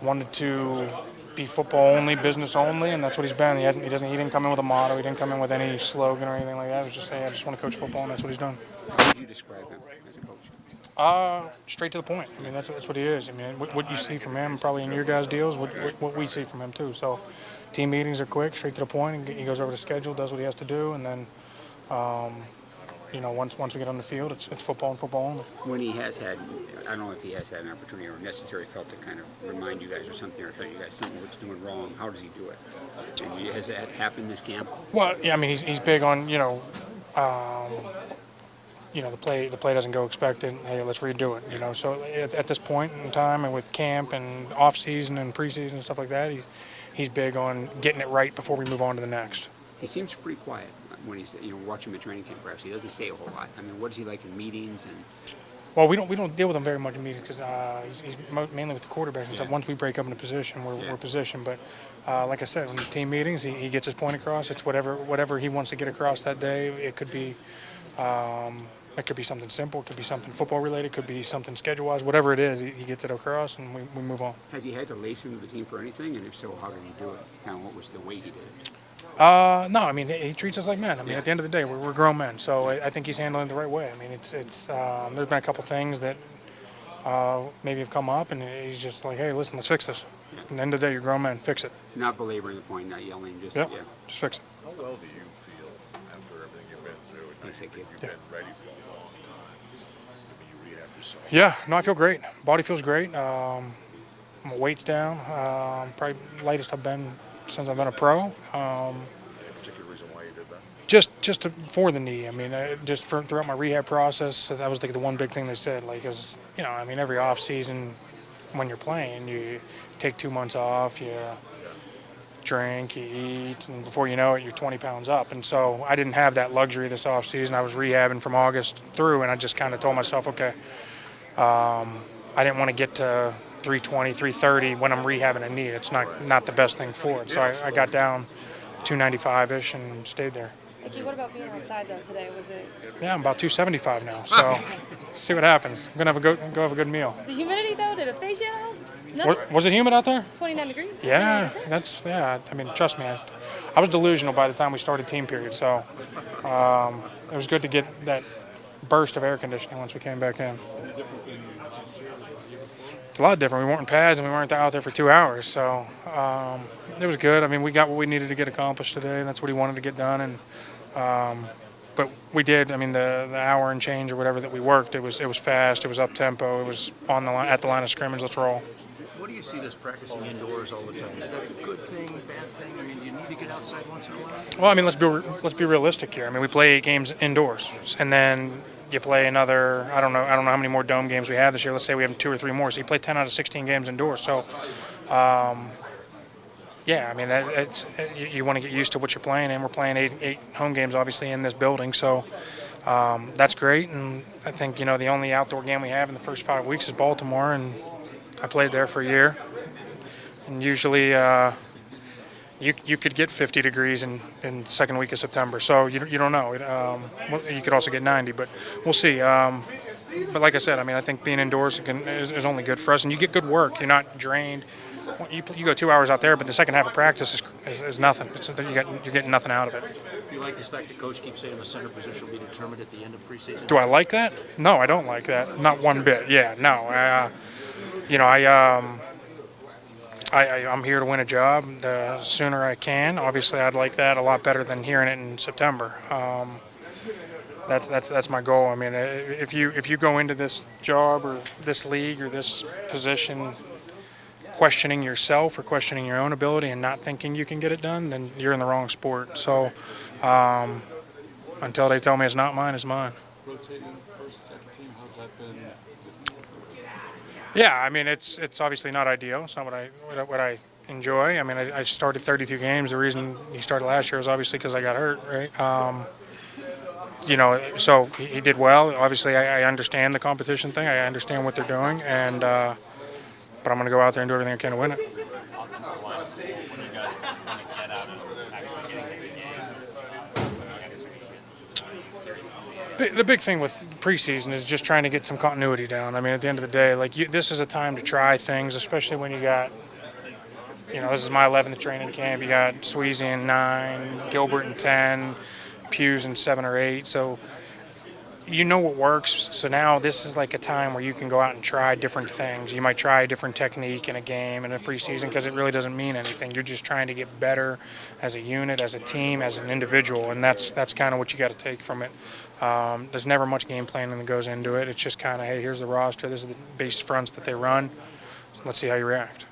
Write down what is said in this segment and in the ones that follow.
wanted to be football only, business only, and that's what he's been. He didn't come in with a motto. He didn't come in with any slogan or anything like that. It was just, hey, I just want to coach football, and that's what he's done. How would you describe him as a coach? Straight to the point. I mean, that's what he is. I mean, what you see from him, probably in your guys' deals, what we see from him too. So, team meetings are quick, straight to the point. He goes over the schedule, does what he has to do, and then, once we get on the field, it's football and football only. When he has had, I don't know if he has had an opportunity or necessarily felt to kind of remind you guys or something, or tell you guys something what's doing wrong, how does he do it? And has that happened this camp? Well, yeah, I mean, he's big on, the play doesn't go expected. Hey, let's redo it. So at this point in time, and with camp and off season and preseason and stuff like that, he's big on getting it right before we move on to the next. He seems pretty quiet when he's watching him at training camp. Perhaps he doesn't say a whole lot. I mean, what is he like in meetings and? Well, we don't deal with him very much in meetings because he's mainly with the quarterbacks and stuff. Once we break up in a position, we're positioned. But like I said, when the team meetings, he gets his point across. It's whatever he wants to get across that day. It could be. It could be something simple. It could be something football related. It could be something schedule-wise. Whatever it is, he gets it across, and we move on. Has he had to lace into the team for anything? And if so, how did he do it? Kind of what was the way he did it? No, I mean, he treats us like men. I mean, at the end of the day, we're grown men. So I think he's handling it the right way. I mean, there's been a couple things that maybe have come up, and he's just like, hey, listen, let's fix this. Yeah. At the end of the day, you're grown men. Fix it. Not belaboring the point, not yelling, just just fix it. How well do you feel after everything you've been through? Thanks, You've been ready for a long time. I mean, you rehab yourself. Yeah, no, I feel great. Body feels great. My weight's down. Probably lightest I've been since I've been a pro. Any particular reason why you did that? Just for the knee. I mean, throughout my rehab process, that was the one big thing they said. Like, cause I mean, every off season, when you're playing, you take 2 months off, you drink, you eat, and before you know it, you're 20 pounds up. And so I didn't have that luxury this off season. I was rehabbing from August through, and I just kind of told myself, okay, I didn't want to get to 320, 330 when I'm rehabbing a knee. It's not the best thing for it. So I got down 295-ish and stayed there. Mickey, what about being outside though today? Was it? Yeah, I'm about 275 now. So see what happens. I'm gonna go have a good meal. The humidity though, did it phase you at all? No. Was it humid out there? 29 degrees. Yeah, I mean, trust me, I was delusional by the time we started team period. So it was good to get that burst of air conditioning once we came back in. It's a lot different. We weren't in pads and we weren't out there for 2 hours. So it was good. I mean, we got what we needed to get accomplished today, and that's what he wanted to get done. And but we did. I mean, the hour and change or whatever that we worked, it was fast. It was up tempo. It was on the line, at the line of scrimmage. Let's roll. What do you see this practicing indoors all the time? Is that a good thing, bad thing? I mean, do you need to get outside once in a while? Well, I mean, let's be realistic here. I mean, we play 8 games indoors, and then you play another. I don't know how many more dome games we have this year. Let's say we have 2 or 3 more. So you play 10 out of 16 games indoors. So, yeah, I mean, you want to get used to what you're playing, and we're playing 8 home games obviously in this building. So that's great. And I think the only outdoor game we have in the first 5 weeks is Baltimore, and I played there for a year. And usually you could get 50 degrees in the second week of September. So you don't know. You could also get 90, but we'll see. But like I said, I mean, I think being indoors is only good for us, and you get good work. You're not drained. You go 2 hours out there, but the second half of practice is nothing. You're getting nothing out of it. Do you like this fact that Coach keeps saying the center position will be determined at the end of preseason? Do I like that? No, I don't like that. Not one bit. Yeah, no. I'm here to win a job. The sooner I can. Obviously, I'd like that a lot better than hearing it in September. That's my goal. I mean, if you go into this job or this league or this position questioning yourself or questioning your own ability and not thinking you can get it done, then you're in the wrong sport. So until they tell me it's not mine, it's mine. Rotating first, second team, how's that been? Yeah, I mean, it's obviously not ideal. It's not what I enjoy. I mean, I started 32 games. The reason he started last year was obviously because I got hurt, right? So he did well. Obviously, I understand the competition thing. I understand what they're doing, and but I'm going to go out there and do everything I can to win it. Offensive wise, what do you guys want to get out of actually getting big games? Just curious to see. The big thing with preseason is just trying to get some continuity down. I mean, at the end of the day, this is a time to try things, especially when you got this is my 11th training camp. You got Sweezy in 9, Gilbert in 10, Hughes in 7 or 8. So you know what works. So now this is like a time where you can go out and try different things. You might try a different technique in a game in a preseason because it really doesn't mean anything. You're just trying to get better as a unit, as a team, as an individual, and that's kind of what you got to take from it. There's never much game planning that goes into it. It's just kind of, hey, here's the roster. This is the base fronts that they run. Let's see how you react.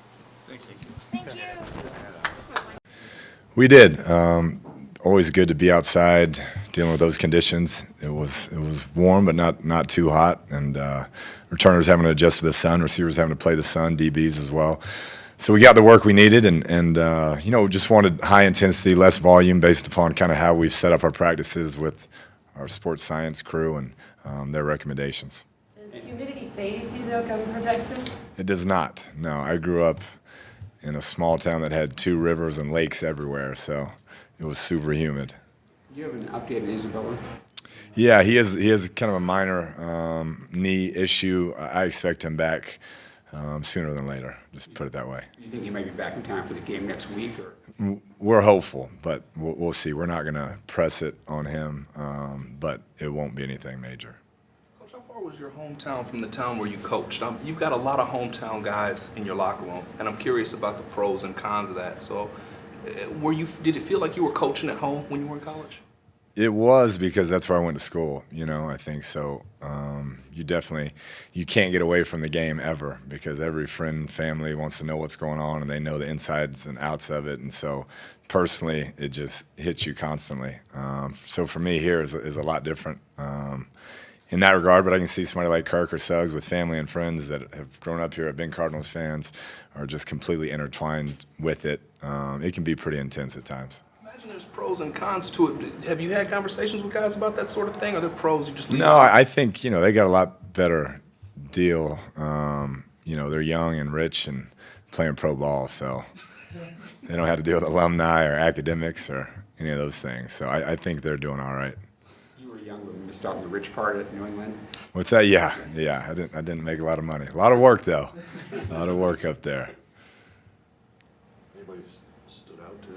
Thanks. Thank you. We did. Always good to be outside dealing with those conditions. It was warm, but not too hot. And returners having to adjust to the sun, receivers having to play the sun, DBs as well. So we got the work we needed, and just wanted high intensity, less volume based upon kind of how we've set up our practices with our sports science crew and their recommendations. Does humidity phase you, though, coming from Texas? It does not. No, I grew up in a small town that had 2 rivers and lakes everywhere, so it was super humid. Do you have an update on Isabella? Yeah, he has kind of a minor knee issue. I expect him back sooner than later. Just put it that way. Do you think he might be back in time for the game next week? Or? We're hopeful, but we'll see. We're not going to press it on him, but it won't be anything major. Coach, how far was your hometown from the town where you coached? You've got a lot of hometown guys in your locker room, and I'm curious about the pros and cons of that. So, did it feel like you were coaching at home when you were in college? It was, because that's where I went to school, I think so. You can't get away from the game ever, because every friend, family wants to know what's going on, and they know the insides and outs of it. And so personally, it just hits you constantly. So for me here is a lot different in that regard, but I can see somebody like Kirk or Suggs with family and friends that have grown up here, have been Cardinals fans, are just completely intertwined with it. It can be pretty intense at times. There's pros and cons to it. Have you had conversations with guys about that sort of thing? Are there pros you just leave? No, I think they got a lot better deal. They're young and rich and playing pro ball, so they don't have to deal with alumni or academics or any of those things. So I think they're doing all right. You were young when you missed out on the rich part at New England. What's that? Yeah. I didn't make a lot of money. A lot of work though. A lot of work up there. Anybody stood out today?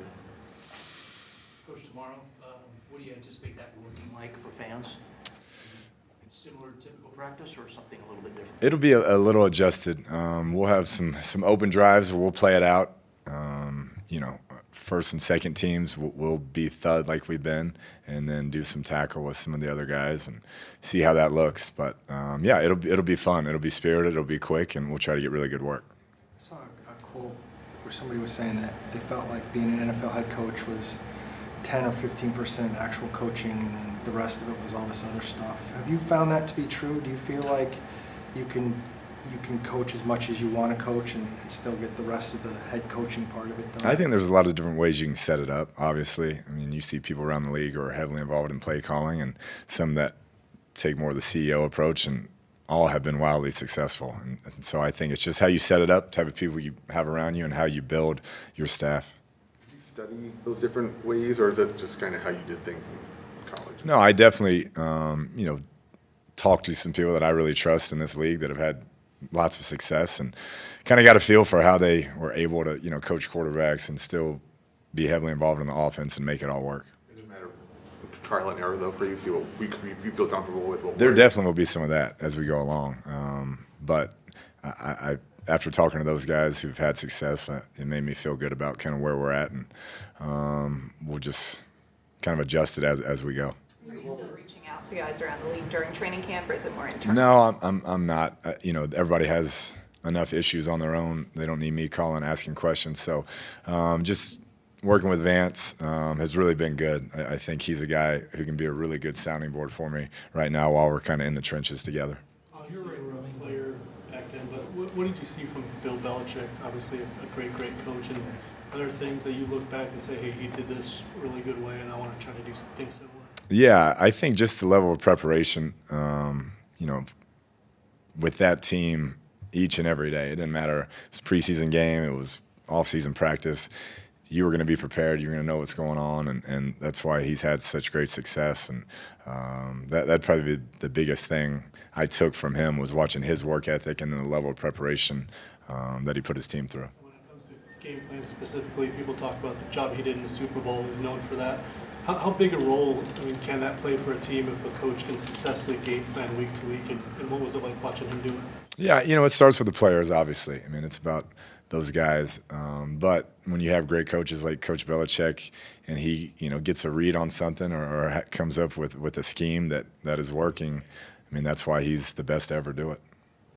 Coach, tomorrow, what do you anticipate that looking like for fans? Similar to typical practice or something a little bit different? It'll be a little adjusted. We'll have some open drives where we'll play it out. First and second teams will be thud like we've been, and then do some tackle with some of the other guys and see how that looks. But it'll be fun. It'll be spirited. It'll be quick, and we'll try to get really good work. I saw a quote where somebody was saying that they felt like being an NFL head coach was 10 or 15% actual coaching, and then the rest of it was all this other stuff. Have you found that to be true? Do you feel like you can coach as much as you want to coach and still get the rest of the head coaching part of it done? I think there's a lot of different ways you can set it up, obviously. I mean, you see people around the league who are heavily involved in play calling, and some that take more of the CEO approach, and all have been wildly successful. And so I think it's just how you set it up, type of people you have around you, and how you build your staff. Did you study those different ways, or is it just kind of how you did things in college? No, I definitely, talked to some people that I really trust in this league that have had lots of success, and kind of got a feel for how they were able to, coach quarterbacks and still be heavily involved in the offense and make it all work. Is it a matter of trial and error, though, for you? See what you feel comfortable with? There definitely will be some of that as we go along. But I after talking to those guys who've had success, it made me feel good about kind of where we're at, and we'll just kind of adjust it as we go. Are you still reaching out to guys around the league during training camp, or is it more internal? No, I'm not. Everybody has enough issues on their own. They don't need me calling, asking questions. So just working with Vance has really been good. I think he's a guy who can be a really good sounding board for me right now while we're kind of in the trenches together. You were a player back then, but what did you see from Bill Belichick? Obviously a great coach. And are there things that you look back and say, hey, he did this really good way, and I want to try to do things similar? Yeah, I think just the level of preparation, with that team each and every day. It didn't matter. It was a preseason game. It was off-season practice. You were going to be prepared. You're going to know what's going on, and that's why he's had such great success. And that'd probably be the biggest thing I took from him, was watching his work ethic and then the level of preparation that he put his team through. When it comes to game plan specifically, people talk about the job he did in the Super Bowl. He's known for that. How big a role, I mean, can that play for a team if a coach can successfully game plan week to week? And what was it like watching him do it? Yeah, it starts with the players, obviously. I mean, it's about those guys. But when you have great coaches like Coach Belichick, and he, gets a read on something or comes up with a scheme that is working, I mean, that's why he's the best to ever do it.